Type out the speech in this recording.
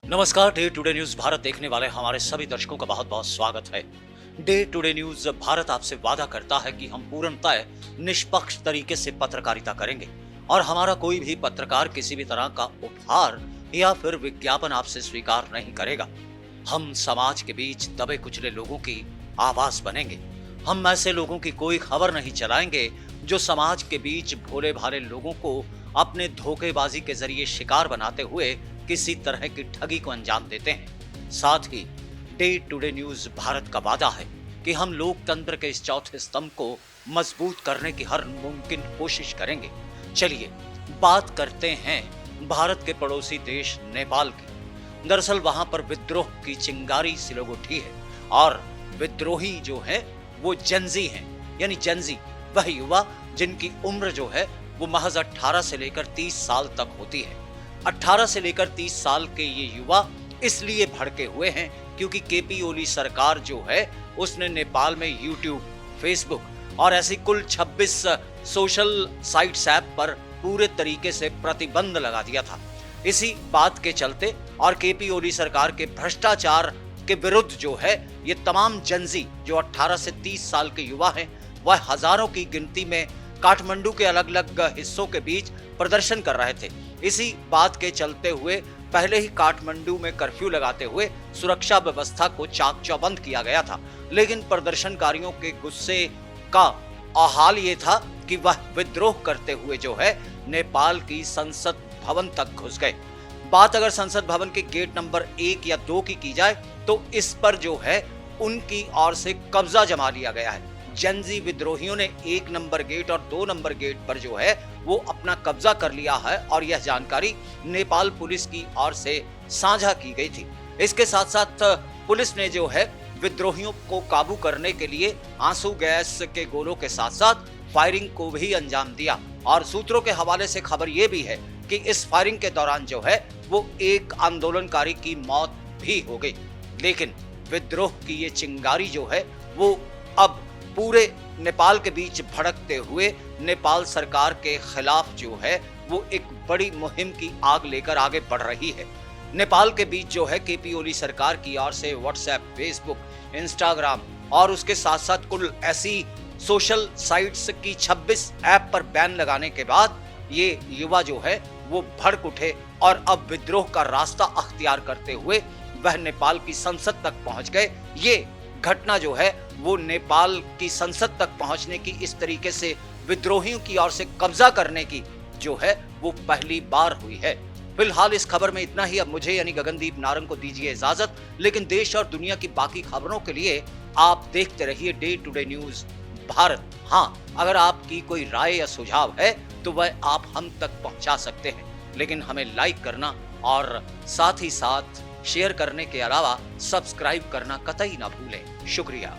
नमस्कार। Day today news Bharat देखने वाले हमारे सभी दर्शकों का बहुत बहुत स्वागत है। डे टुडे न्यूज भारत आपसे वादा करता है कि हम पूर्णतः निष्पक्ष तरीके से पत्रकारिता करेंगे और हमारा कोई भी पत्रकार किसी भी तरह का उपहार या फिर विज्ञापन आपसे स्वीकार नहीं करेगा। हम समाज के बीच दबे कुचले लोगों की आवाज बनेंगे। हम ऐसे लोगों की कोई खबर नहीं चलाएंगे जो समाज के बीच भोले भाले लोगों को अपने धोखेबाजी के जरिए शिकार बनाते हुए किसी तरह की ठगी को अंजाम देते हैं। साथ ही डे टुडे न्यूज भारत का वादा है कि हम लोकतंत्र के इस चौथे स्तंभ को मजबूत करने की हर मुमकिन कोशिश करेंगे। चलिए बात करते हैं भारत के पड़ोसी देश नेपाल की। दरअसल वहां पर विद्रोह की चिंगारी सिलोग उठी है और विद्रोही जो है वो जेनजी हैं, यानी जेनजी वह युवा जिनकी उम्र जो है वो महज 18 से लेकर 30 साल तक होती है। 18 से लेकर 30 साल के ये युवा इसलिए भड़के हुए हैं क्योंकि केपी ओली सरकार जो है उसने नेपाल में यूट्यूब, फेसबुक और ऐसी कुल 26 सोशल साइट्स ऐप पर पूरे तरीके से प्रतिबंध लगा दिया था। इसी बात के चलते और केपी ओली सरकार के भ्रष्टाचार के विरुद्ध जो है ये तमाम जेनजी जो 18 से 30 साल के युवा हैं वह हजारों की गिनती में काठमांडू के अलग अलग हिस्सों के बीच प्रदर्शन कर रहे थे। इसी बात के चलते हुए पहले ही काठमांडू में कर्फ्यू लगाते हुए सुरक्षा व्यवस्था को चाक चौबंद किया गया था, लेकिन प्रदर्शनकारियों के गुस्से का हाल ये था कि वह विद्रोह करते हुए जो है नेपाल की संसद भवन तक घुस गए। बात अगर संसद भवन के गेट नंबर 1 या 2 की जाए तो इस पर जो है उनकी ओर से कब्जा जमा लिया गया है। जेनजी विद्रोहियों ने 1 नंबर गेट और 2 नंबर गेट पर जो है वो अपना कब्जा कर लिया है और यह जानकारी नेपाल पुलिस की ओर से साझा की गई थी। इसके साथ साथ पुलिस ने जो है विद्रोहियों को काबू करने के लिए आंसू गैस के गोलों के साथ साथ फायरिंग को भी अंजाम दिया और सूत्रों के हवाले से खबर यह भी है कि इस फायरिंग के दौरान जो है वो एक आंदोलनकारी की मौत भी हो गई। लेकिन विद्रोह की ये चिंगारी जो है वो अब पूरे नेपाल के बीच भड़कते हुए नेपाल सरकार के खिलाफ जो है वो एक बड़ी मुहिम की आग लेकर आगे बढ़ रही है। नेपाल के बीच जो है केपी ओली सरकार की ओर से व्हाट्सएप, फेसबुक, इंस्टाग्राम और उसके साथ साथ कुल ऐसी सोशल साइट्स की 26 ऐप पर बैन लगाने के बाद ये युवा जो है वो भड़क उठे और अब विद्रोह का रास्ता अख्तियार करते हुए वह नेपाल की संसद तक पहुंच गए। ये घटना जो है वो नेपाल की संसद तक पहुंचने की, इस तरीके से विद्रोहियों की ओर से कब्जा करने की जो है वो पहली बार हुई है। फिलहाल इस खबर में इतना ही। अब मुझे यानी गगनदीप नारंग को दीजिए इजाजत, लेकिन देश और दुनिया की बाकी खबरों के लिए आप देखते रहिए डे टुडे न्यूज भारत। हाँ, अगर आपकी कोई राय या सुझाव है तो वह आप हम तक पहुंचा सकते हैं, लेकिन हमें लाइक करना और साथ ही साथ शेयर करने के अलावा सब्सक्राइब करना कतई ना भूलें। शुक्रिया।